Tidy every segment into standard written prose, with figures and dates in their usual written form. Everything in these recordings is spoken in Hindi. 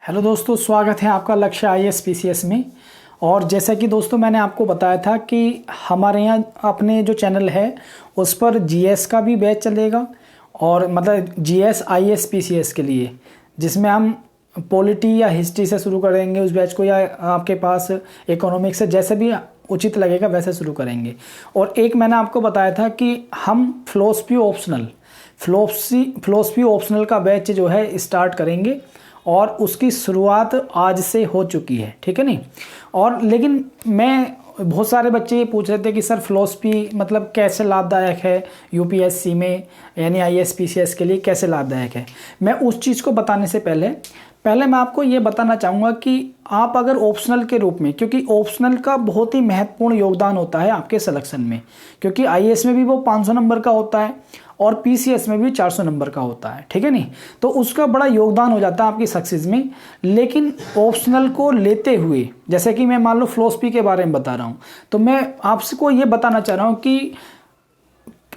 हेलो दोस्तों, स्वागत है आपका लक्ष्य आईएएस पीसीएस में। और जैसा कि दोस्तों मैंने आपको बताया था कि हमारे यहाँ अपने जो चैनल है उस पर जीएस का भी बैच चलेगा और मतलब जीएस आईएएस पीसीएस के लिए, जिसमें हम पॉलिटी या हिस्ट्री से शुरू करेंगे उस बैच को, या आपके पास इकोनॉमिक्स से, जैसे भी उचित लगेगा वैसे शुरू करेंगे। और एक मैंने आपको बताया था कि हम फिलॉसफी ऑप्शनल का बैच जो है स्टार्ट करेंगे और उसकी शुरुआत आज से हो चुकी है, ठीक है नहीं। और लेकिन बहुत सारे बच्चे ये पूछ रहे थे कि सर फिलॉसफी मतलब कैसे लाभदायक है यूपीएससी में, यानी आईएएस पीसीएस के लिए कैसे लाभदायक है। मैं उस चीज़ को बताने से पहले मैं आपको ये बताना चाहूँगा कि आप अगर ऑप्शनल के रूप में, क्योंकि ऑप्शनल का बहुत ही महत्वपूर्ण योगदान होता है आपके सिलेक्शन में, क्योंकि आईएएस में भी वो 500 नंबर का होता है और पीसीएस में भी 400 नंबर का होता है, ठीक है नहीं। तो उसका बड़ा योगदान हो जाता है आपकी सक्सेस में। लेकिन ऑप्शनल को लेते हुए, जैसे कि मैं मान लो फिलॉसफी के बारे में बता रहा हूँ, तो मैं आपको ये बताना चाह रहा हूँ कि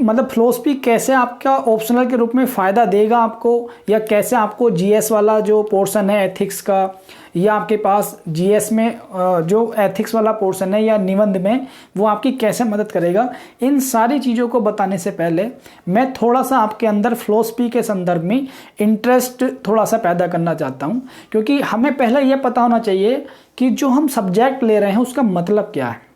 मतलब फिलॉसफी कैसे आपका ऑप्शनल के रूप में फ़ायदा देगा आपको, या कैसे आपको जीएस वाला जो पोर्शन है एथिक्स का, या आपके पास जीएस में जो एथिक्स वाला पोर्शन है या निबंध में, वो आपकी कैसे मदद करेगा। इन सारी चीज़ों को बताने से पहले मैं थोड़ा सा आपके अंदर फिलॉसफी के संदर्भ में इंटरेस्ट थोड़ा सा पैदा करना चाहता हूँ, क्योंकि हमें पहले यह पता होना चाहिए कि जो हम सब्जेक्ट ले रहे हैं उसका मतलब क्या है।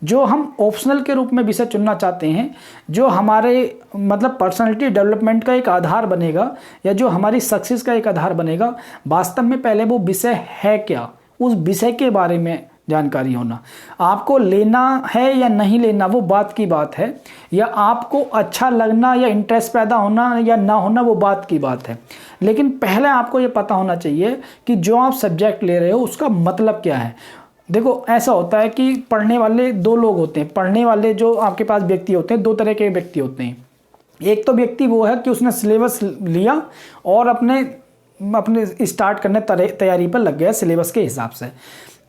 जो हम ऑप्शनल के रूप में विषय चुनना चाहते हैं, जो हमारे मतलब पर्सनालिटी डेवलपमेंट का एक आधार बनेगा, या जो हमारी सक्सेस का एक आधार बनेगा, वास्तव में पहले वो विषय है क्या, उस विषय के बारे में जानकारी होना। आपको लेना है या नहीं लेना वो बात की बात है, या आपको अच्छा लगना या इंटरेस्ट पैदा होना या ना होना वो बात की बात है। लेकिन पहले आपको ये पता होना चाहिए कि जो आप सब्जेक्ट ले रहे हो उसका मतलब क्या है। देखो, ऐसा होता है कि पढ़ने वाले दो लोग होते हैं। पढ़ने वाले जो आपके पास व्यक्ति होते हैं, दो तरह के व्यक्ति होते हैं। एक तो व्यक्ति वो है कि उसने सिलेबस लिया और अपने स्टार्ट करने तैयारी पर लग गया सिलेबस के हिसाब से।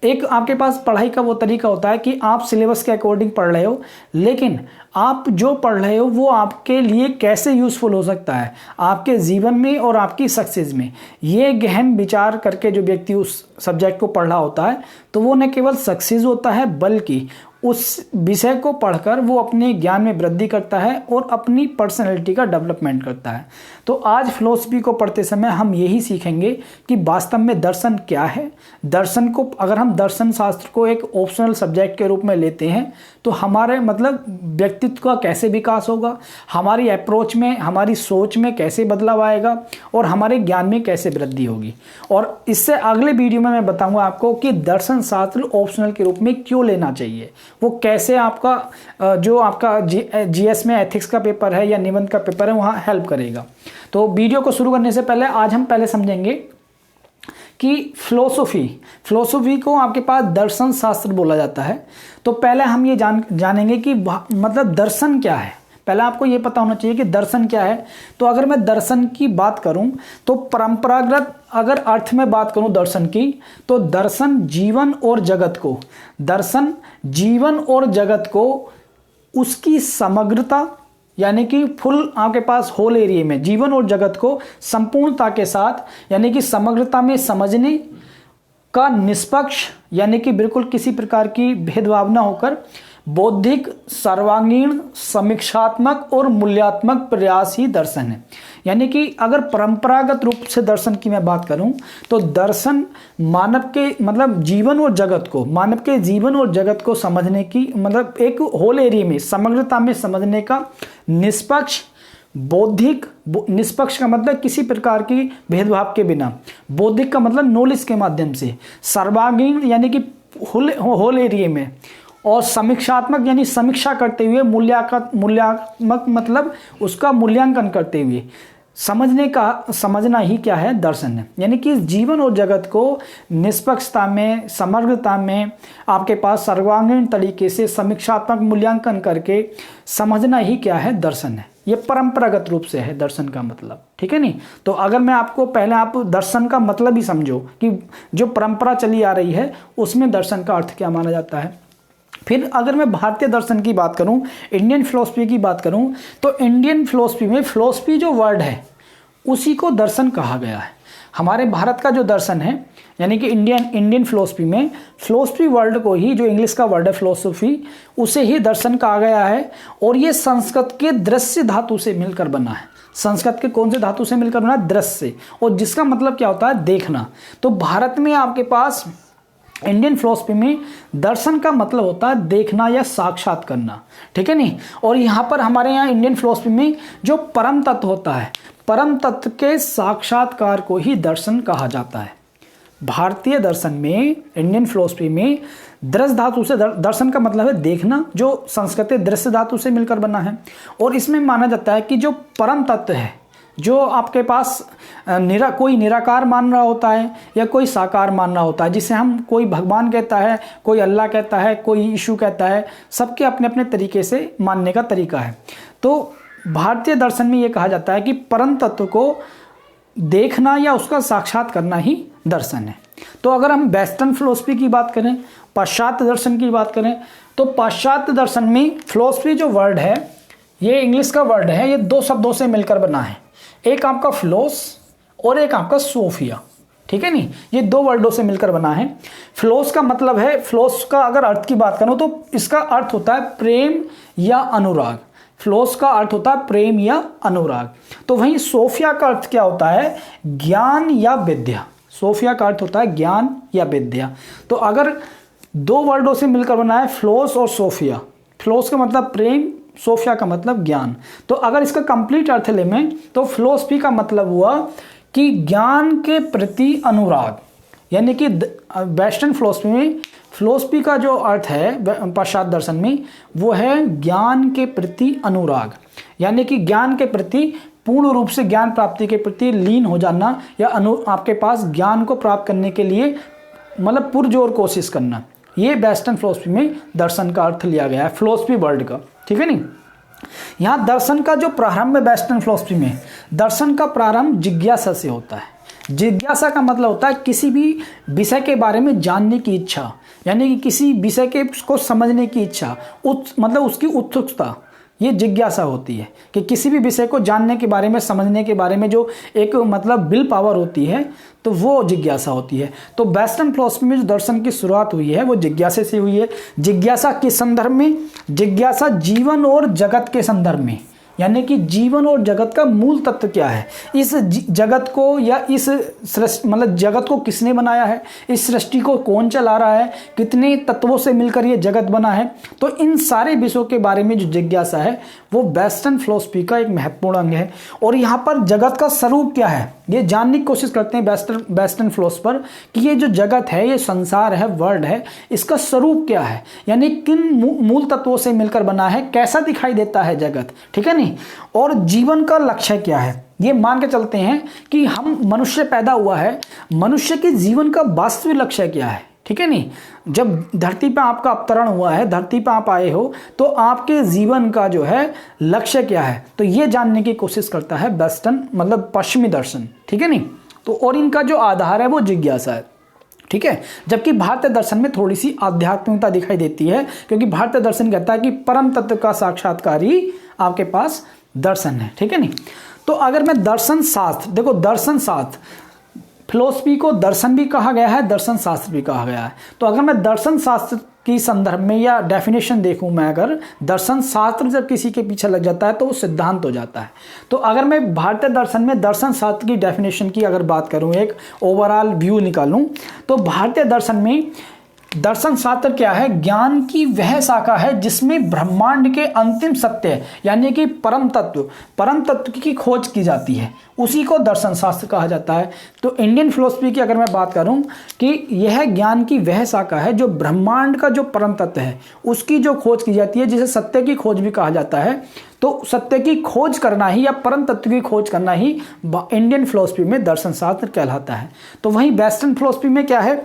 एक आपके पास पढ़ाई का वो तरीका होता है कि आप सिलेबस के अकॉर्डिंग पढ़ रहे हो, लेकिन आप जो पढ़ रहे हो वो आपके लिए कैसे यूज़फुल हो सकता है आपके जीवन में और आपकी सक्सेस में, ये गहन विचार करके जो व्यक्ति उस सब्जेक्ट को पढ़ रहा होता है, तो वो न केवल सक्सेस होता है बल्कि उस विषय को पढ़कर वो अपने ज्ञान में वृद्धि करता है और अपनी पर्सनैलिटी का डेवलपमेंट करता है। तो आज फिलॉसफी को पढ़ते समय हम यही सीखेंगे कि वास्तव में दर्शन क्या है। दर्शन को, अगर हम दर्शन शास्त्र को एक ऑप्शनल सब्जेक्ट के रूप में लेते हैं तो हमारे मतलब व्यक्तित्व का कैसे विकास होगा, हमारी अप्रोच में, हमारी सोच में कैसे बदलाव आएगा और हमारे ज्ञान में कैसे वृद्धि होगी। और इससे अगले वीडियो में मैं बताऊंगा आपको कि दर्शन शास्त्र ऑप्शनल के रूप में क्यों लेना चाहिए, वो कैसे आपका जो आपका जीएस में एथिक्स का पेपर है या निबंध का पेपर है वहाँ हेल्प करेगा। तो वीडियो को शुरू करने से पहले आज हम पहले समझेंगे कि फिलोसोफी को आपके पास दर्शन शास्त्र बोला जाता है। तो पहले हम ये जानेंगे कि मतलब दर्शन क्या है। पहले आपको ये पता होना चाहिए कि दर्शन क्या है। तो अगर मैं दर्शन की बात करूं तो परंपरागत अगर अर्थ में बात करूं दर्शन की, तो दर्शन जीवन और जगत को उसकी समग्रता, यानी कि फुल आपके पास होल एरिया में जीवन और जगत को संपूर्णता के साथ, यानी कि समग्रता में समझने का निष्पक्ष, यानी कि बिल्कुल किसी प्रकार की भेदभाव न होकर बौद्धिक, सर्वांगीण, समीक्षात्मक और मूल्यात्मक प्रयास ही दर्शन है। यानी कि अगर परंपरागत रूप से दर्शन की मैं बात करूं तो दर्शन मानव के जीवन और जगत को समझने की मतलब एक होल एरिया में समग्रता में समझने का निष्पक्ष, बौद्धिक, निष्पक्ष का मतलब किसी प्रकार की भेदभाव के बिना, बौद्धिक का मतलब नॉलेज के माध्यम से, सर्वांगीण यानी कि होल एरिया में, और समीक्षात्मक यानी समीक्षा करते हुए, मूल्यांकन मतलब उसका मूल्यांकन करते हुए समझना ही क्या है, दर्शन है। यानी कि जीवन और जगत को निष्पक्षता में, समग्रता में आपके पास सर्वांगीण तरीके से समीक्षात्मक मूल्यांकन करके समझना ही क्या है, दर्शन है। ये परंपरागत रूप से है दर्शन का मतलब, ठीक है नहीं। तो अगर मैं आपको पहले आप दर्शन का मतलब ही समझो कि जो परंपरा चली आ रही है उसमें दर्शन का अर्थ क्या माना जाता है। फिर अगर मैं भारतीय दर्शन की बात करूं, इंडियन फिलोसफी की बात करूं, तो इंडियन फिलोसफी में फिलोसफी जो वर्ड है उसी को दर्शन कहा गया है। हमारे भारत का जो दर्शन है यानी कि इंडियन फिलोसफी में फिलोसफी वर्ड को ही, जो इंग्लिश का वर्ड है फिलोसफी, उसे ही दर्शन कहा गया है। और ये संस्कृत के दृश्य धातु से मिलकर बना है। संस्कृत के कौन से धातु से मिलकर बना? दृश्य। और जिसका मतलब क्या होता है? देखना। तो भारत में आपके पास इंडियन फिलोसफी में दर्शन का मतलब होता है देखना या साक्षात करना, ठीक है नहीं। और यहाँ पर हमारे यहाँ इंडियन फिलोसफी में जो परम तत्व होता है, परम तत्व के साक्षात्कार को ही दर्शन कहा जाता है। भारतीय दर्शन में, इंडियन फिलोसफी में दृश्य धातु से दर्शन का मतलब है देखना, जो संस्कृत दृश्य धातु से मिलकर बना है। और इसमें माना जाता है कि जो परम तत्व है, जो आपके पास कोई निराकार मान रहा होता है या कोई साकार मान रहा होता है, जिसे हम कोई भगवान कहता है, कोई अल्लाह कहता है, कोई यीशु कहता है, सबके अपने अपने तरीके से मानने का तरीका है। तो भारतीय दर्शन में ये कहा जाता है कि परम तत्व को देखना या उसका साक्षात करना ही दर्शन है। तो अगर हम वेस्टर्न फिलोसफी की बात करें, पाश्चात्य दर्शन की बात करें, तो पाश्चात्य दर्शन में फिलोसफी जो वर्ड है, ये इंग्लिश का वर्ड है, ये दो शब्दों से मिलकर बना है। एक आपका फिलोस और एक आपका सोफिया, ठीक है नहीं। ये दो वर्डों से मिलकर बना है। फिलोस का मतलब है, फिलोस का अगर अर्थ की बात करूं तो इसका अर्थ होता है प्रेम या अनुराग। फिलोस का अर्थ होता है प्रेम या अनुराग। तो वहीं सोफिया का अर्थ क्या होता है? ज्ञान या विद्या। सोफिया का अर्थ होता है ज्ञान या विद्या। तो अगर दो वर्डों से मिलकर बना है फिलोस और सोफिया, फिलोस का मतलब प्रेम, सोफिया का मतलब ज्ञान। तो अगर इसका कंप्लीट अर्थ ले में, तो फिलोसफी का मतलब हुआ कि ज्ञान के प्रति अनुराग, यानी कि वेस्टर्न फिलोसफी में फिलोसफी का जो अर्थ है पाश्चात्य दर्शन में, वो है ज्ञान के प्रति अनुराग, यानी कि ज्ञान के प्रति पूर्ण रूप से ज्ञान प्राप्ति के प्रति लीन हो जाना, या आपके पास ज्ञान को प्राप्त करने के लिए मतलब पुरजोर कोशिश करना। ये वेस्टर्न फिलोसफी में दर्शन का अर्थ लिया गया है, फिलोसफी वर्ड का, ठीक है नहीं। यहाँ दर्शन का जो प्रारंभ है वेस्टर्न फिलोसफी में, दर्शन का प्रारंभ जिज्ञासा से होता है। जिज्ञासा का मतलब होता है किसी भी विषय के बारे में जानने की इच्छा, यानी कि किसी विषय के को समझने की इच्छा, मतलब उसकी उत्सुकता, ये जिज्ञासा होती है कि किसी भी विषय को जानने के बारे में, समझने के बारे में जो एक मतलब विल पावर होती है, तो वो जिज्ञासा होती है। तो वेस्टर्न फिलोसफी में जो दर्शन की शुरुआत हुई है वो जिज्ञासा से हुई है। जिज्ञासा किस संदर्भ में? जिज्ञासा जीवन और जगत के संदर्भ में, यानी कि जीवन और जगत का मूल तत्व क्या है, इस जगत को या इस सृष्टि मतलब जगत को किसने बनाया है, इस सृष्टि को कौन चला रहा है, कितने तत्वों से मिलकर ये जगत बना है। तो इन सारे विषयों के बारे में जो जिज्ञासा है वो वेस्टर्न फिलोसफी का एक महत्वपूर्ण अंग है। और यहाँ पर जगत का स्वरूप क्या है ये जानने की कोशिश करते हैं वेस्टर्न फिलोसफर कि ये जो जगत है, ये संसार है, वर्ल्ड है, इसका स्वरूप क्या है, यानी किन मूल तत्वों से मिलकर बना है, कैसा दिखाई देता है जगत, ठीक है नहीं। और जीवन का लक्ष्य क्या है, ये मान के चलते हैं कि हम मनुष्य पैदा हुआ है, मनुष्य के जीवन का वास्तविक लक्ष्य क्या है, ठीक है नहीं। जब धरती पर आपका अवतरण हुआ है, धरती पर आप आए हो, तो आपके जीवन का जो है लक्ष्य क्या है, तो ये जानने की कोशिश करता है वेस्टर्न मतलब पश्चिमी दर्शन, ठीक है नहीं। तो और इनका जो आधार है वो जिज्ञासा है, ठीक है। जबकि भारतीय दर्शन में थोड़ी सी आध्यात्मिकता दिखाई देती है, क्योंकि भारतीय दर्शन कहता है कि परम तत्व का साक्षात्कार ही आपके पास दर्शन है, ठीक है नहीं। तो अगर मैं दर्शन शास्त्र, देखो दर्शन शास्त्र, फिलोसफी को दर्शन भी कहा गया है, दर्शन शास्त्र भी कहा गया है। तो अगर मैं दर्शन शास्त्र की संदर्भ में या डेफिनेशन देखूं, मैं अगर दर्शन शास्त्र जब किसी के पीछे लग जाता है तो वो सिद्धांत हो जाता है। तो अगर मैं भारतीय दर्शन में दर्शन शास्त्र की डेफिनेशन की अगर बात करूं, एक ओवरऑल व्यू निकालूं, तो भारतीय दर्शन में दर्शन शास्त्र क्या है? ज्ञान की वह शाखा है जिसमें ब्रह्मांड के अंतिम सत्य यानी कि परम तत्व की खोज की जाती है, उसी को दर्शन शास्त्र कहा जाता है। तो इंडियन फिलोसफी की अगर मैं बात करूं कि यह ज्ञान की वह शाखा है जो ब्रह्मांड का जो परम तत्व है उसकी जो खोज की जाती है, जिसे सत्य की खोज भी कहा जाता है। तो सत्य की खोज करना ही या परम तत्व की खोज करना ही इंडियन फिलोसफी में दर्शन शास्त्र कहलाता है। तो वहीं वेस्टर्न फिलोसफी में क्या है?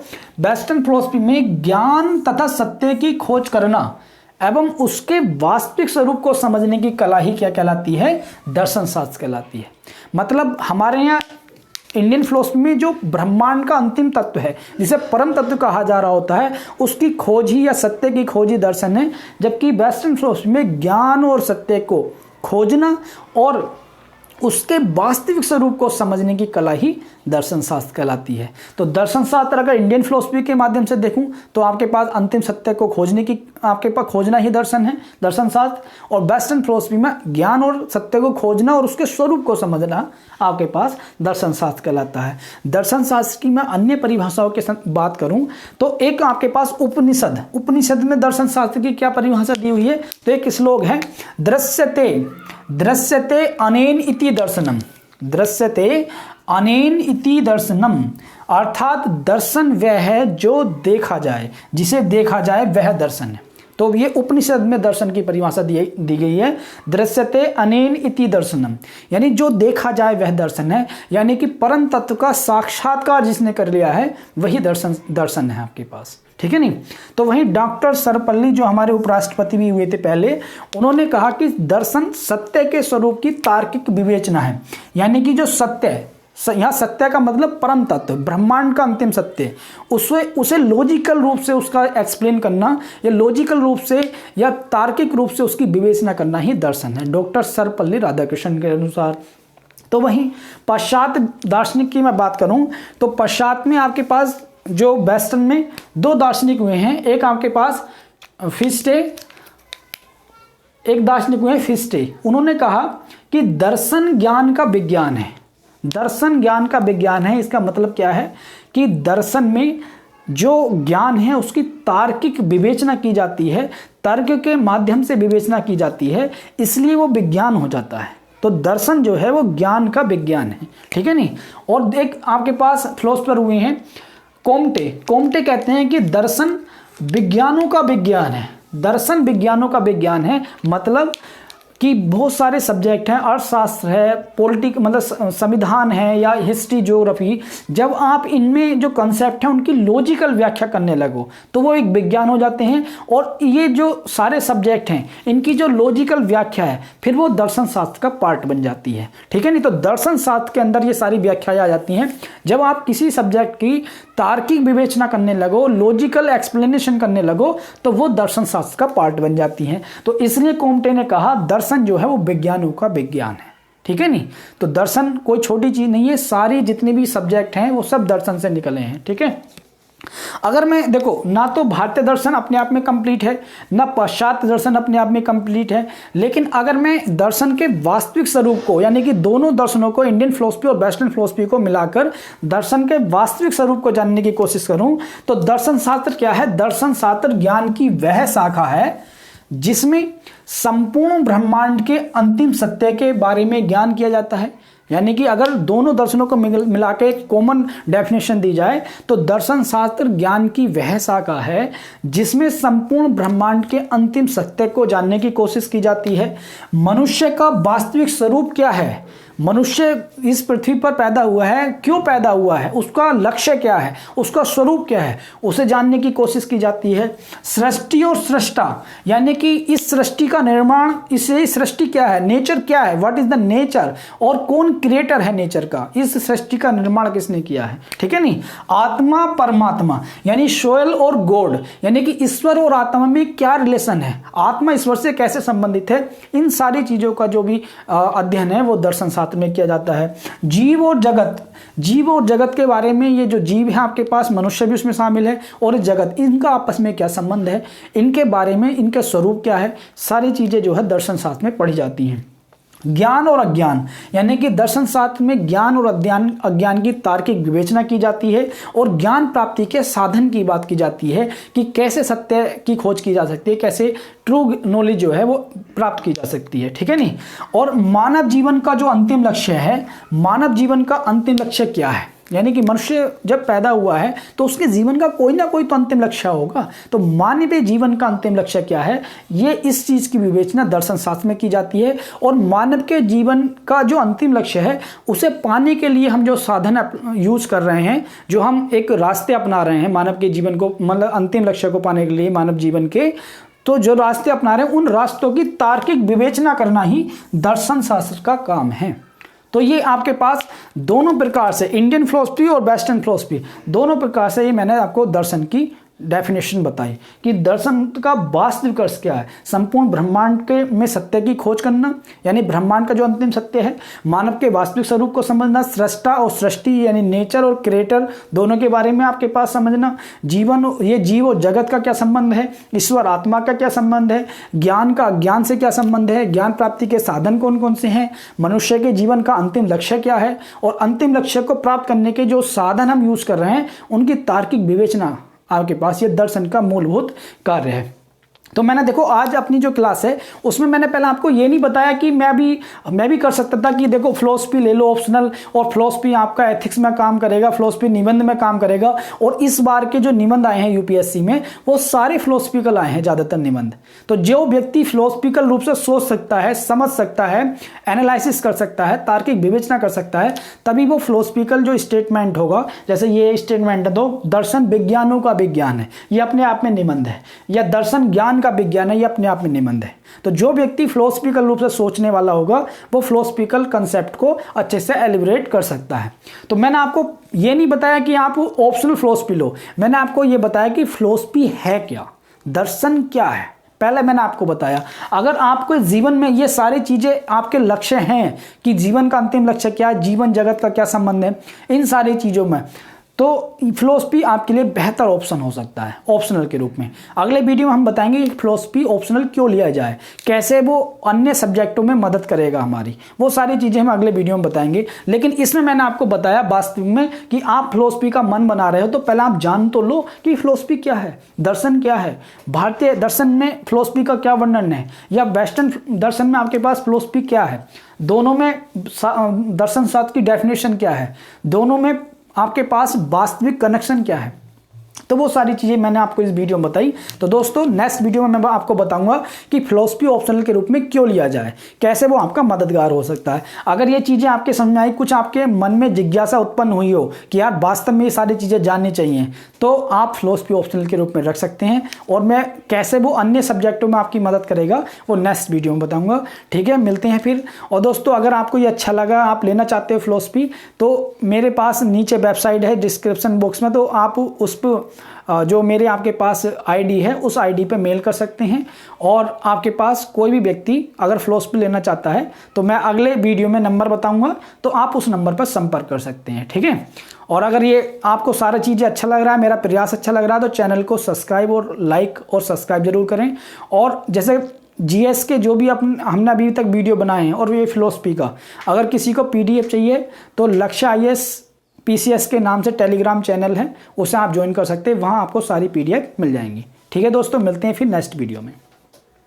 वेस्टर्न फिलोसफी में ज्ञान तथा सत्य की खोज करना एवं उसके वास्तविक स्वरूप को समझने की कला ही क्या कहलाती है? दर्शन शास्त्र कहलाती है। मतलब हमारे यहाँ इंडियन फिलोसफी में जो ब्रह्मांड का अंतिम तत्व है, जिसे परम तत्व कहा जा रहा होता है, उसकी खोज ही या सत्य की खोज ही दर्शन है। जबकि वेस्टर्न फिलोसफी में ज्ञान और सत्य को खोजना और उसके वास्तविक स्वरूप को समझने की कला ही दर्शन शास्त्र कहलाती है। तो दर्शन शास्त्र अगर इंडियन फिलोसफी के माध्यम से देखूं तो आपके पास अंतिम सत्य को खोजने की, आपके पास खोजना ही दर्शन है, दर्शन शास्त्र। और वेस्टर्न फिलोसफी में ज्ञान और सत्य को खोजना और उसके स्वरूप को समझना आपके पास दर्शन शास्त्र कहलाता है। दर्शन शास्त्र की मैं अन्य परिभाषाओं के साथ बात करूं तो एक आपके पास उपनिषद, उपनिषद में दर्शन शास्त्र की क्या परिभाषा दी हुई है, तो एक श्लोक है, दृश्यते दृश्यते अनेन इति दर्शनम, दृश्यते अनेन इति दर्शनम, अर्थात दर्शन वह है जो देखा जाए, जिसे देखा जाए वह दर्शन है। तो ये उपनिषद में दर्शन की परिभाषा दी गई है, दृश्यते अनेन इति दर्शनम, यानी जो देखा जाए वह दर्शन है, यानी कि परम तत्व का साक्षात्कार जिसने कर लिया है वही दर्शन है आपके पास, ठीक है नहीं। तो वहीं डॉक्टर सर्वपल्ली जो हमारे उपराष्ट्रपति भी हुए थे पहले, उन्होंने कहा कि दर्शन सत्य के स्वरूप की तार्किक विवेचना है, यानी कि जो सत्य है, यहाँ सत्य का मतलब परम तत्व, ब्रह्मांड का अंतिम सत्य, उसे लॉजिकल रूप से उसका एक्सप्लेन करना या लॉजिकल रूप से या तार्किक रूप से उसकी विवेचना करना ही दर्शन है, डॉक्टर सर्वपल्ली राधाकृष्णन के अनुसार। तो वहीं पाश्चात्य दार्शनिक की मैं बात करूं तो पश्चात में आपके पास जो वेस्टर्न में दो दार्शनिक हुए हैं, एक आपके पास फिस्टे, एक दार्शनिक हुए फिस्टे। उन्होंने कहा कि दर्शन ज्ञान का विज्ञान है, दर्शन ज्ञान का विज्ञान है। इसका मतलब क्या है कि दर्शन में जो ज्ञान है उसकी तार्किक विवेचना की जाती है, तर्क के माध्यम से विवेचना की जाती है, इसलिए वो विज्ञान हो जाता है। तो दर्शन जो है वो ज्ञान का विज्ञान है, ठीक है नहीं। और एक आपके पास फिलोसफर हुए हैं कोम्टे, कोम्टे कहते हैं कि दर्शन विज्ञानों का विज्ञान है, दर्शन विज्ञानों का विज्ञान है, मतलब कि बहुत सारे सब्जेक्ट हैं, अर्थशास्त्र है, पॉलिटिक मतलब संविधान है या हिस्ट्री ज्योग्राफी, जब आप इनमें जो कंसेप्ट हैं उनकी लॉजिकल व्याख्या करने लगो तो वो एक विज्ञान हो जाते हैं। और ये जो सारे सब्जेक्ट हैं इनकी जो लॉजिकल व्याख्या है फिर वो दर्शन शास्त्र का पार्ट बन जाती है, ठीक है नहीं। तो दर्शन शास्त्र के अंदर ये सारी व्याख्याएं आ जाती हैं। जब आप किसी सब्जेक्ट की तार्किक विवेचना करने लगो, लॉजिकल एक्सप्लेनेशन करने लगो तो वो दर्शन शास्त्र का पार्ट बन जाती हैं। तो इसलिए कोम्टे ने कहा दर्शन जो है वो विज्ञानों का विज्ञान है, ठीक है नहीं। तो दर्शन कोई छोटी चीज नहीं है, सारी जितने भी सब्जेक्ट हैं वो सब दर्शन से निकले हैं, ठीक है। अगर मैं देखो, ना तो भारतीय दर्शन अपने आप में कंप्लीट है, ना पाश्चात्य दर्शन अपने आप में कंप्लीट है, लेकिन अगर मैं दर्शन के वास्तविक स्वरूप को, यानी कि दोनों दर्शनों को, इंडियन फिलोसफी और वेस्टर्न फिलोसफी को मिलाकर दर्शन के वास्तविक स्वरूप को जानने की कोशिश करूं तो दर्शन शास्त्र क्या है? दर्शन शास्त्र ज्ञान की वह शाखा है जिसमें संपूर्ण ब्रह्मांड के अंतिम सत्य के बारे में ज्ञान किया जाता है। यानी कि अगर दोनों दर्शनों को मिला के एक कॉमन डेफिनेशन दी जाए तो दर्शन शास्त्र ज्ञान की वह शाखा है जिसमें संपूर्ण ब्रह्मांड के अंतिम सत्य को जानने की कोशिश की जाती है। मनुष्य का वास्तविक स्वरूप क्या है, मनुष्य इस पृथ्वी पर पैदा हुआ है, क्यों पैदा हुआ है, उसका लक्ष्य क्या है, उसका स्वरूप क्या है, उसे जानने की कोशिश की जाती है। सृष्टि और सृष्टा, यानी कि इस सृष्टि का निर्माण, इसे सृष्टि क्या है, नेचर क्या है, व्हाट इज द नेचर, और कौन क्रिएटर है नेचर का, इस सृष्टि का निर्माण किसने किया है, ठीक है नहीं। आत्मा परमात्मा, यानी सोल और गॉड, यानी कि ईश्वर और आत्मा में क्या रिलेशन है, आत्मा ईश्वर से कैसे संबंधित है, इन सारी चीजों का जो भी अध्ययन है वो दर्शन शास्त्र में किया जाता है। जीव और जगत, जीव और जगत के बारे में, ये जो जीव है आपके पास, मनुष्य भी उसमें शामिल है, और जगत, इनका आपस में क्या संबंध है, इनके बारे में, इनके स्वरूप क्या है, सारी चीजें जो है दर्शन शास्त्र में पढ़ी जाती हैं। ज्ञान और अज्ञान, यानी कि दर्शन शास्त्र में ज्ञान और अज्ञान की तार्किक विवेचना की जाती है और ज्ञान प्राप्ति के साधन की बात की जाती है कि कैसे सत्य की खोज की जा सकती है, कैसे ट्रू नॉलेज जो है वो प्राप्त की जा सकती है, ठीक है नहीं। और मानव जीवन का जो अंतिम लक्ष्य है, मानव जीवन का अंतिम लक्ष्य क्या है, यानी कि मनुष्य जब पैदा हुआ है तो उसके जीवन का कोई ना कोई तो अंतिम लक्ष्य होगा। तो मानवीय जीवन का अंतिम लक्ष्य क्या है, ये इस चीज की विवेचना दर्शन शास्त्र में की जाती है। और मानव के जीवन का जो अंतिम लक्ष्य है उसे पाने के लिए हम जो साधन यूज कर रहे हैं, जो हम एक रास्ते अपना रहे हैं मानव के जीवन को, मतलब अंतिम लक्ष्य को पाने के लिए मानव जीवन के, तो जो रास्ते अपना रहे हैं उन रास्तों की तार्किक विवेचना करना ही दर्शन शास्त्र का काम है। तो ये आपके पास दोनों प्रकार से, इंडियन फिलोसफी और वेस्टर्न फिलोसफी, दोनों प्रकार से ये मैंने आपको दर्शन की डेफिनेशन बताई कि दर्शन का वास्तविक अर्थ क्या है। संपूर्ण ब्रह्मांड के में सत्य की खोज करना, यानी ब्रह्मांड का जो अंतिम सत्य है, मानव के वास्तविक स्वरूप को समझना, सृष्टा और सृष्टि यानी नेचर और क्रिएटर दोनों के बारे में आपके पास समझना, जीवन, ये जीव और जगत का क्या संबंध है, ईश्वर आत्मा का क्या संबंध है, ज्ञान का अज्ञान से क्या संबंध है, ज्ञान प्राप्ति के साधन कौन कौन से हैं, मनुष्य के जीवन का अंतिम लक्ष्य क्या है, और अंतिम लक्ष्य को प्राप्त करने के जो साधन हम यूज कर रहे हैं उनकी तार्किक विवेचना आपके पास, ये दर्शन का मूलभूत कार्य है। तो मैंने देखो आज अपनी जो क्लास है उसमें मैंने पहले आपको ये नहीं बताया कि मैं भी कर सकता था कि देखो फिलॉसफी ले लो ऑप्शनल, और फिलॉसफी आपका एथिक्स में काम करेगा, फिलॉसफी निबंध में काम करेगा, और इस बार के जो निबंध आए हैं यूपीएससी में वो सारे फिलोसफिकल आए हैं ज़्यादातर निबंध। तो जो व्यक्ति फिलोसफिकल रूप से सोच सकता है, समझ सकता है, एनालिसिस कर सकता है, तार्किक विवेचना कर सकता है, तभी वो फिलोसफिकल जो स्टेटमेंट होगा, जैसे ये स्टेटमेंट है, तो दर्शन विज्ञानों का विज्ञान है, ये अपने आप में निबंध है, या दर्शन ज्ञान का विज्ञान है, ये अपने आप में निबंध है। तो जो व्यक्ति फिलोसफिकल रूप से सोचने वाला होगा वो फिलोसफिकल कंसेप्ट को अच्छे से एलिब्रेट कर सकता है। तो मैंने आपको ये नहीं बताया कि आप ऑप्शनल फिलोसफी लो, मैंने आपको ये बताया कि फिलोसफी है क्या, दर्शन क्या है, पहले मैंने आपको बताया। अगर आपको जीवन में ये सारी चीजें आपके लक्ष्य हैं कि जीवन का अंतिम लक्ष्य क्या है, जीवन जगत का क्या संबंध है, इन सारी चीजों में, तो फिलोसफी आपके लिए बेहतर ऑप्शन हो सकता है ऑप्शनल के रूप में। अगले वीडियो में हम बताएंगे कि फिलोसफी ऑप्शनल क्यों लिया जाए, कैसे वो अन्य सब्जेक्टों में मदद करेगा हमारी, वो सारी चीज़ें हम अगले वीडियो में बताएंगे। लेकिन इसमें मैंने आपको बताया वास्तविक में कि आप फिलोसफी का मन बना रहे हो तो पहले आप जान तो लो कि फिलोसफी क्या है, दर्शन क्या है, भारतीय दर्शन में फिलोसफी का क्या वर्णन है, या वेस्टर्न दर्शन में आपके पास फिलोसफी क्या है, दोनों में दर्शन शास्त्र की डेफिनेशन क्या है, दोनों में आपके पास वास्तविक कनेक्शन क्या है। तो वो सारी चीज़ें मैंने आपको इस वीडियो में बताई। तो दोस्तों नेक्स्ट वीडियो में मैं आपको बताऊंगा कि फिलोसफी ऑप्शनल के रूप में क्यों लिया जाए, कैसे वो आपका मददगार हो सकता है। अगर ये चीज़ें आपके समझ में आई, कुछ आपके मन में जिज्ञासा उत्पन्न हुई हो कि यार वास्तव में ये सारी चीज़ें जाननी चाहिए, तो आप फिलोसफी ऑप्शनल के रूप में रख सकते हैं, और मैं कैसे वो अन्य सब्जेक्टों में आपकी मदद करेगा वो नेक्स्ट वीडियो में बताऊँगा। ठीक है, मिलते हैं फिर। और दोस्तों अगर आपको ये अच्छा लगा, आप लेना चाहते हो फिलोसफी, तो मेरे पास नीचे वेबसाइट है डिस्क्रिप्शन बॉक्स में, तो आप उस पर जो मेरे आपके पास आईडी है उस आईडी पे मेल कर सकते हैं। और आपके पास कोई भी व्यक्ति अगर फिलोसफी लेना चाहता है तो मैं अगले वीडियो में नंबर बताऊंगा, तो आप उस नंबर पर संपर्क कर सकते हैं। ठीक है, और अगर ये आपको सारी चीज़ें अच्छा लग रहा है, मेरा प्रयास अच्छा लग रहा है, तो चैनल को सब्सक्राइब और लाइक और सब्सक्राइब जरूर करें। और जैसे जीएस के जो भी हमने अभी तक वीडियो बनाए हैं और ये फिलोसफी का, अगर किसी को पीडीएफ चाहिए तो लक्ष्य आईएएस पीसीएस के नाम से टेलीग्राम चैनल है, उसे आप ज्वाइन कर सकते हैं, वहाँ आपको सारी पीडीएफ मिल जाएंगी। ठीक है दोस्तों, मिलते हैं फिर नेक्स्ट वीडियो में।